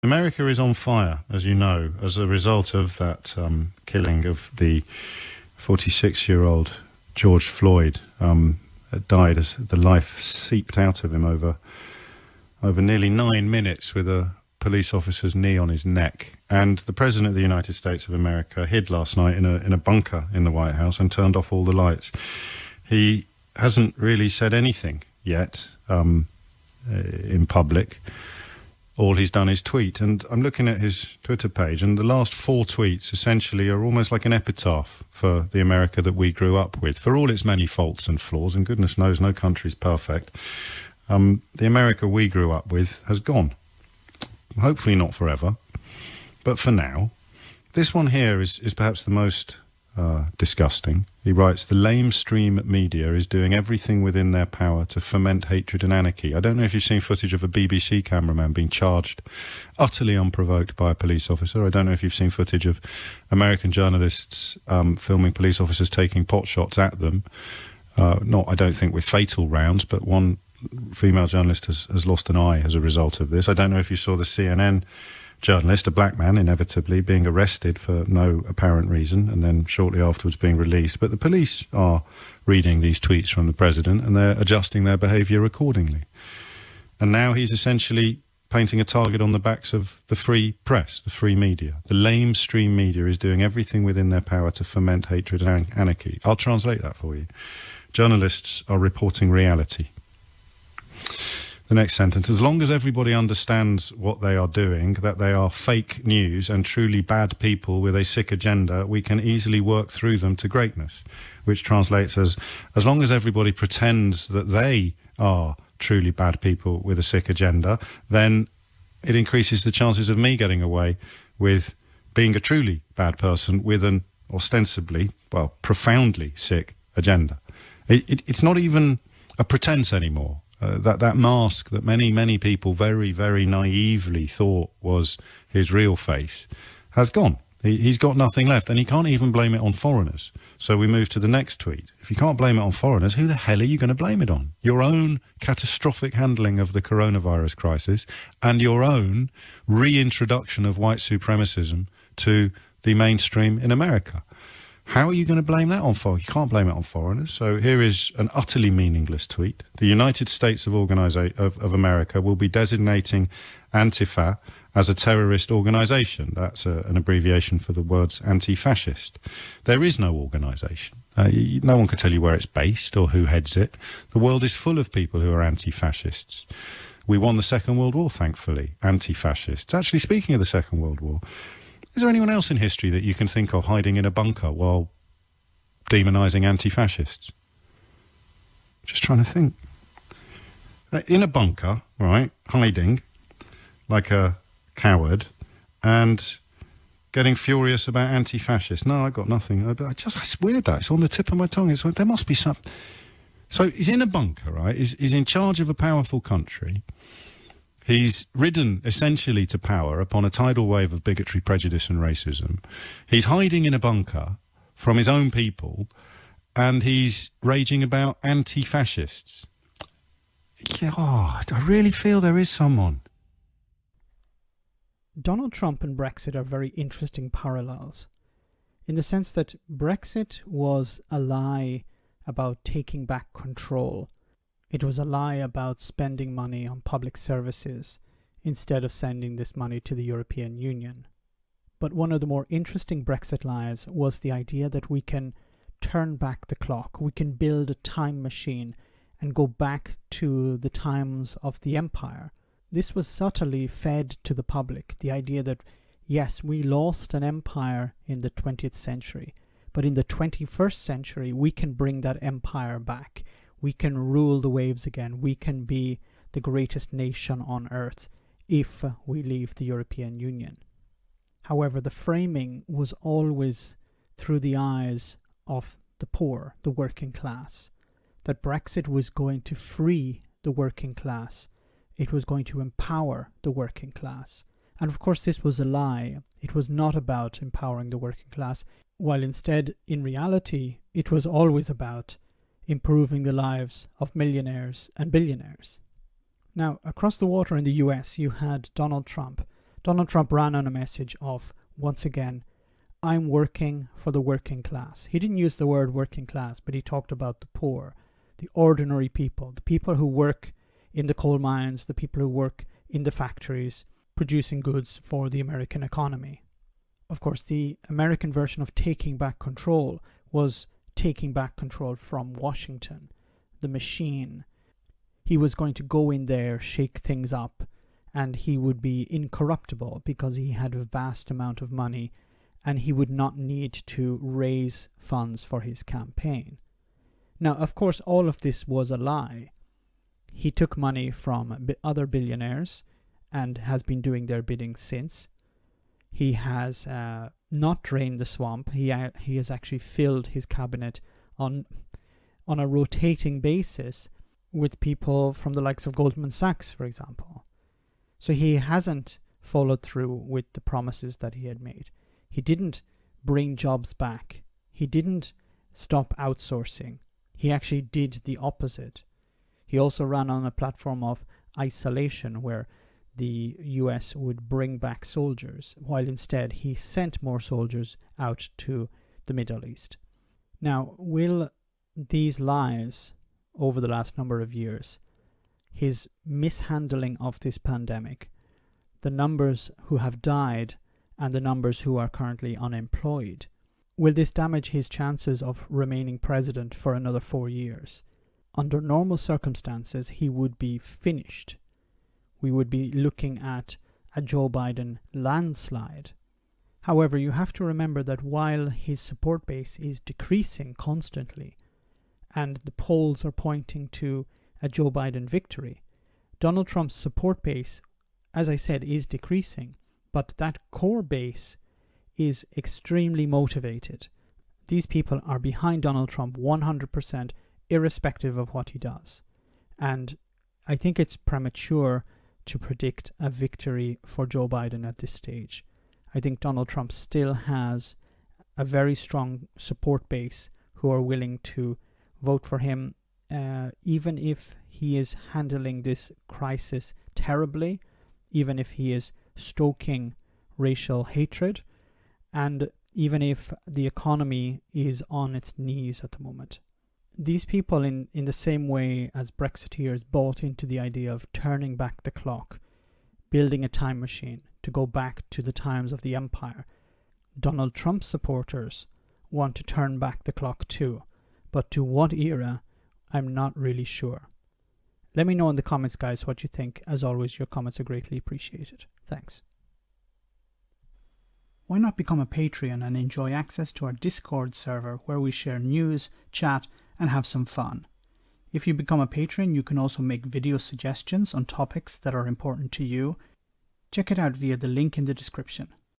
America is on fire, as you know, as a result of that killing of the 46-year-old George Floyd. Died as the life seeped out of him over nearly 9 minutes with a police officer's knee on his neck. And the President of the United States of America hid last night in a bunker in the White House and turned off all the lights. He hasn't really said anything yet in public. All he's done is tweet. And I'm looking at his Twitter page, and the last 4 tweets essentially are almost like an epitaph for the America that we grew up with, for all its many faults and flaws, and goodness knows no country's perfect. The America we grew up with has gone. Hopefully not forever, but for now. This one here is perhaps the most disgusting. He writes, "The lamestream media is doing everything within their power to foment hatred and anarchy." I don't know if you've seen footage of a BBC cameraman being charged utterly unprovoked by a police officer. I don't know if you've seen footage of American journalists filming police officers taking pot shots at them. Not, I don't think, with fatal rounds, but one female journalist has lost an eye as a result of this. I don't know if you saw the CNN journalist, a black man, inevitably being arrested for no apparent reason and then shortly afterwards being released. But the police are reading these tweets from the president and they're adjusting their behaviour accordingly. And now he's essentially painting a target on the backs of the free press, the free media. The lamestream media is doing everything within their power to foment hatred and anarchy. I'll translate that for you. Journalists are reporting reality. The next sentence, as long as everybody understands what they are doing, that they are fake news and truly bad people with a sick agenda, we can easily work through them to greatness, which translates as long as everybody pretends that they are truly bad people with a sick agenda, then it increases the chances of me getting away with being a truly bad person with an ostensibly, well, profoundly sick agenda. It's not even a pretense anymore. That mask that many people very, very naively thought was his real face has gone. He's got nothing left, and he can't even blame it on foreigners. So we move to the next tweet. If you can't blame it on foreigners, who the hell are you going to blame it on? Your own catastrophic handling of the coronavirus crisis and your own reintroduction of white supremacism to the mainstream in America. How are you going to blame that on foreigners? You can't blame it on foreigners. So here is an utterly meaningless tweet. The United States of America will be designating Antifa as a terrorist organisation. That's an abbreviation for the words anti-fascist. There is no organisation. No one can tell you where it's based or who heads it. The world is full of people who are anti-fascists. We won the Second World War, thankfully, anti-fascists. Actually, speaking of the Second World War, is there anyone else in history that you can think of hiding in a bunker while demonising anti-fascists? Just trying to think. In a bunker, right, hiding like a coward and getting furious about anti-fascists. No, I got nothing. It's weird that. It's on the tip of my tongue. There must be some... So he's in a bunker, right? He's in charge of a powerful country. He's ridden essentially to power upon a tidal wave of bigotry, prejudice and racism. He's hiding in a bunker from his own people and he's raging about anti-fascists. Yeah, I really feel there is someone. Donald Trump and Brexit are very interesting parallels in the sense that Brexit was a lie about taking back control. It was a lie about spending money on public services instead of sending this money to the European Union. But one of the more interesting Brexit lies was the idea that we can turn back the clock. We can build a time machine and go back to the times of the empire. This was subtly fed to the public, the idea that, yes, we lost an empire in the 20th century, but in the 21st century, we can bring that empire back. We can rule the waves again. We can be the greatest nation on earth if we leave the European Union. However, the framing was always through the eyes of the poor, the working class, that Brexit was going to free the working class. It was going to empower the working class. And of course, this was a lie. It was not about empowering the working class, while instead, in reality, it was always about improving the lives of millionaires and billionaires. Now, across the water in the US, you had Donald Trump Donald Trump ran on a message of, once again, I'm working for the working class. He didn't use the word working class, but he talked about the poor, the ordinary people, the people who work in the coal mines, the people who work in the factories, producing goods for the American economy. Of course, the American version of taking back control was taking back control from Washington, the machine. He was going to go in there, shake things up, and he would be incorruptible because he had a vast amount of money and he would not need to raise funds for his campaign. Now, of course, all of this was a lie. He took money from other billionaires and has been doing their bidding since. He has not drained the swamp. He has actually filled his cabinet on a rotating basis with people from the likes of Goldman Sachs, for example. So he hasn't followed through with the promises that he had made. He didn't bring jobs back. He didn't stop outsourcing. He actually did the opposite. He also ran on a platform of isolation where the US would bring back soldiers, while instead he sent more soldiers out to the Middle East. Now, will these lies over the last number of years, his mishandling of this pandemic, the numbers who have died and the numbers who are currently unemployed, will this damage his chances of remaining president for another 4 years? Under normal circumstances, he would be finished. We would be looking at a Joe Biden landslide. However, you have to remember that while his support base is decreasing constantly, and the polls are pointing to a Joe Biden victory, Donald Trump's support base, as I said, is decreasing, but that core base is extremely motivated. These people are behind Donald Trump 100%, irrespective of what he does. And I think it's premature to predict a victory for Joe Biden at this stage. I think Donald Trump still has a very strong support base who are willing to vote for him, even if he is handling this crisis terribly, even if he is stoking racial hatred, and even if the economy is on its knees at the moment. These people, in the same way as Brexiteers, bought into the idea of turning back the clock, building a time machine to go back to the times of the empire. Donald Trump supporters want to turn back the clock too, but to what era, I'm not really sure. Let me know in the comments, guys, what you think. As always, your comments are greatly appreciated. Thanks. Why not become a Patreon and enjoy access to our Discord server where we share news, chat, and have some fun. If you become a patron, you can also make video suggestions on topics that are important to you. Check it out via the link in the description.